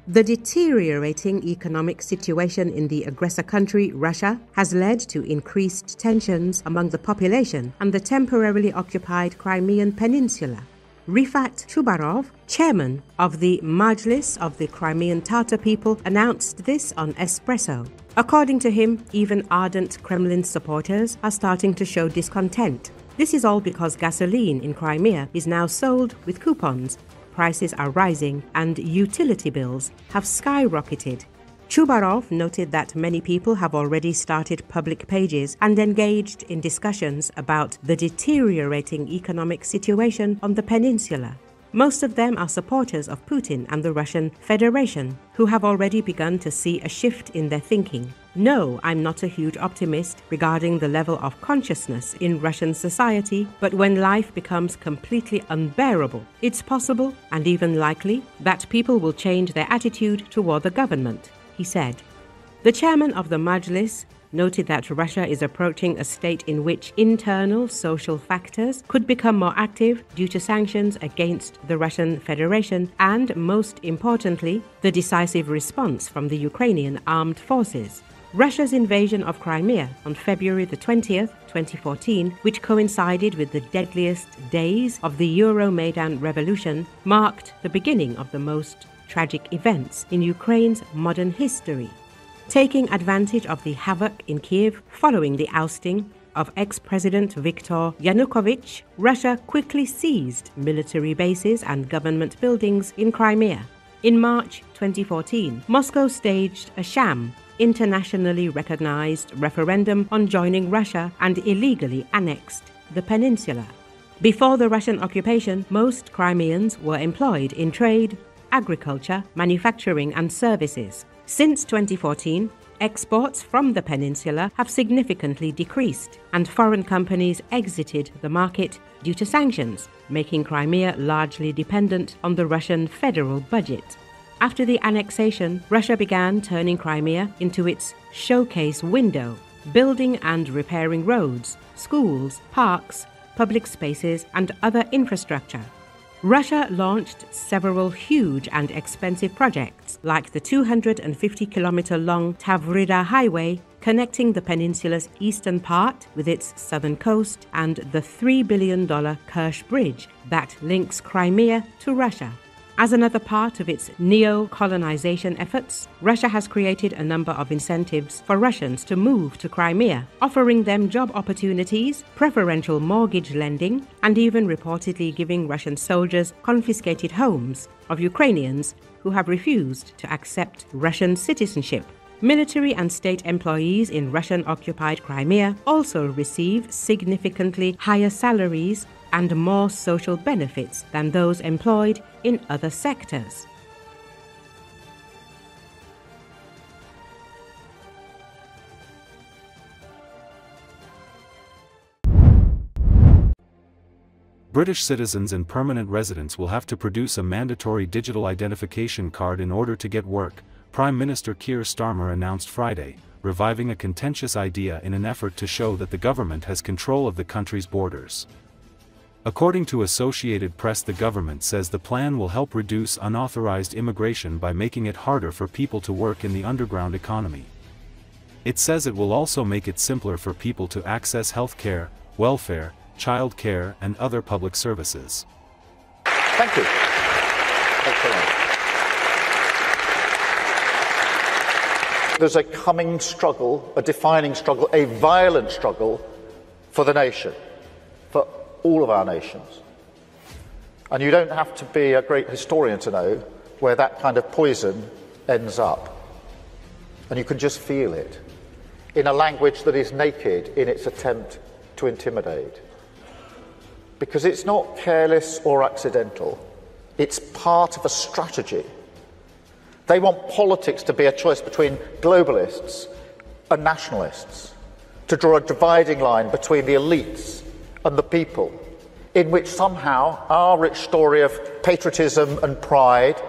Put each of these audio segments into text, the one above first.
The deteriorating economic situation in the aggressor country, Russia, has led to increased tensions among the population and the temporarily occupied Crimean Peninsula. Refat Chubarov, chairman of the Mejlis of the Crimean Tatar People, announced this on Espreso. According to him, even ardent Kremlin supporters are starting to show discontent. This is all because gasoline in Crimea is now sold with coupons. Prices are rising and utility bills have skyrocketed. Chubarov noted that many people have already started public pages and engaged in discussions about the deteriorating economic situation on the peninsula. Most of them are supporters of Putin and the Russian Federation, who have already begun to see a shift in their thinking. No, I'm not a huge optimist regarding the level of consciousness in Russian society, but when life becomes completely unbearable, it's possible and even likely that people will change their attitude toward the government, he said. The chairman of the Mejlis noted that Russia is approaching a state in which internal social factors could become more active due to sanctions against the Russian Federation and, most importantly, the decisive response from the Ukrainian Armed Forces. Russia's invasion of Crimea on February the 20th, 2014, which coincided with the deadliest days of the EuroMaidan Revolution, marked the beginning of the most tragic events in Ukraine's modern history. Taking advantage of the havoc in Kiev following the ousting of ex-President Viktor Yanukovych, Russia quickly seized military bases and government buildings in Crimea. In March 2014, Moscow staged a sham, internationally recognized referendum on joining Russia and illegally annexed the peninsula. Before the Russian occupation, most Crimeans were employed in trade, agriculture, manufacturing and services. Since 2014, exports from the peninsula have significantly decreased, and foreign companies exited the market due to sanctions, making Crimea largely dependent on the Russian federal budget. After the annexation, Russia began turning Crimea into its showcase window, building and repairing roads, schools, parks, public spaces, and other infrastructure. Russia launched several huge and expensive projects, like the 250-kilometer-long Tavrida Highway, connecting the peninsula's eastern part with its southern coast, and the $3 billion Kerch Bridge that links Crimea to Russia. As another part of its neo-colonization efforts, Russia has created a number of incentives for Russians to move to Crimea, offering them job opportunities, preferential mortgage lending, and even reportedly giving Russian soldiers confiscated homes of Ukrainians who have refused to accept Russian citizenship. Military and state employees in Russian-occupied Crimea also receive significantly higher salaries and more social benefits than those employed in other sectors. British citizens and permanent residents will have to produce a mandatory digital identification card in order to get work, Prime Minister Keir Starmer announced Friday, reviving a contentious idea in an effort to show that the government has control of the country's borders. According to Associated Press, the government says the plan will help reduce unauthorized immigration by making it harder for people to work in the underground economy. It says it will also make it simpler for people to access health care, welfare, child care, and other public services. Thank you. Excellent. There's a coming struggle, a defining struggle, a violent struggle for the nation, for all of our nations. And you don't have to be a great historian to know where that kind of poison ends up. And you can just feel it in a language that is naked in its attempt to intimidate. Because it's not careless or accidental. It's part of a strategy. They want politics to be a choice between globalists and nationalists, to draw a dividing line between the elites and the people, in which somehow our rich story of patriotism and pride,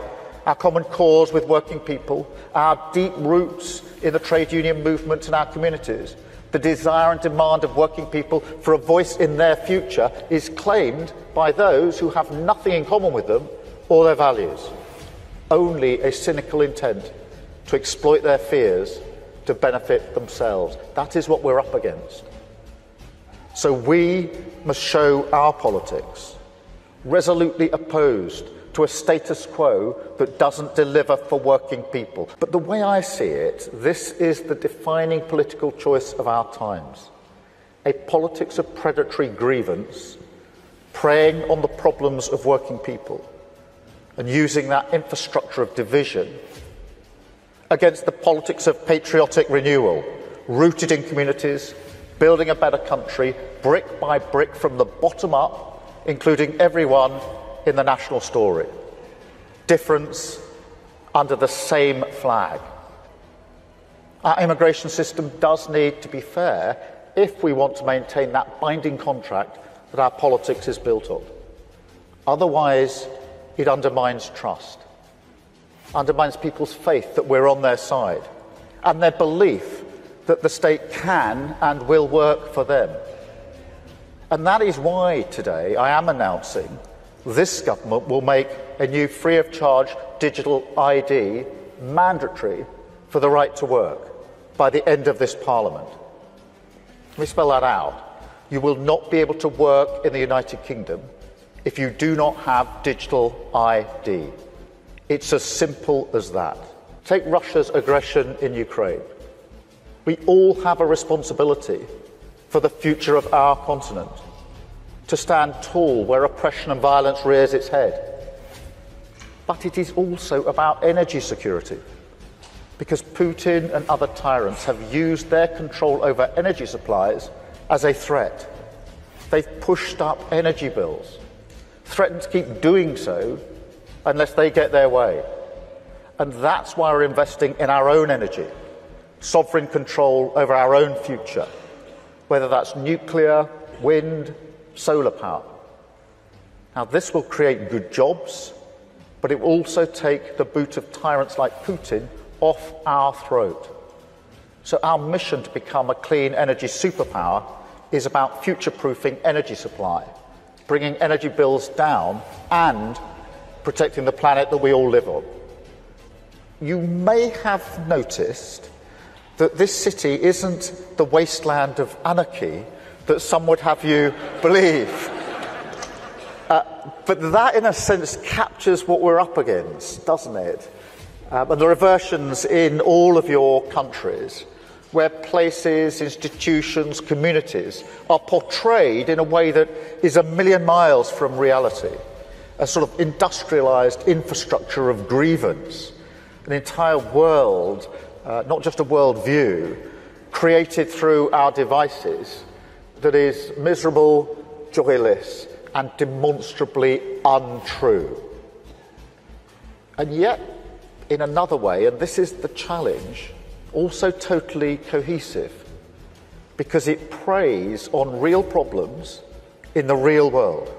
our common cause with working people, our deep roots in the trade union movement and our communities, the desire and demand of working people for a voice in their future is claimed by those who have nothing in common with them or their values. only a cynical intent to exploit their fears to benefit themselves. That is what we're up against. So we must show our politics resolutely opposed to a status quo that doesn't deliver for working people. But the way I see it, this is the defining political choice of our times. A politics of predatory grievance, preying on the problems of working people, and using that infrastructure of division against the politics of patriotic renewal, rooted in communities, building a better country, brick by brick from the bottom up, including everyone in the national story. Difference under the same flag. Our immigration system does need to be fair if we want to maintain that binding contract that our politics is built on. Otherwise, it undermines trust, undermines people's faith that we're on their side, and their belief that the state can and will work for them. And that is why today I am announcing this government will make a new free-of-charge digital ID mandatory for the right to work by the end of this Parliament. Let me spell that out. You will not be able to work in the United Kingdom if you do not have digital ID. It's as simple as that. Take Russia's aggression in Ukraine. We all have a responsibility for the future of our continent, to stand tall where oppression and violence rears its head. But it is also about energy security, because Putin and other tyrants have used their control over energy supplies as a threat. They've pushed up energy bills, threatened to keep doing so unless they get their way. And that's why we're investing in our own energy, sovereign control over our own future, whether that's nuclear, wind, solar power. Now, this will create good jobs, but it will also take the boot of tyrants like Putin off our throat. So our mission to become a clean energy superpower is about future-proofing energy supply, bringing energy bills down and protecting the planet that we all live on. You may have noticed that this city isn't the wasteland of anarchy that some would have you believe. But that, in a sense, captures what we're up against, doesn't it? And there are versions in all of your countries where places, institutions, communities are portrayed in a way that is a million miles from reality. A sort of industrialised infrastructure of grievance, an entire world, not just a world view, created through our devices that is miserable, joyless, and demonstrably untrue. And yet, in another way, and this is the challenge, also totally cohesive, because it preys on real problems in the real world.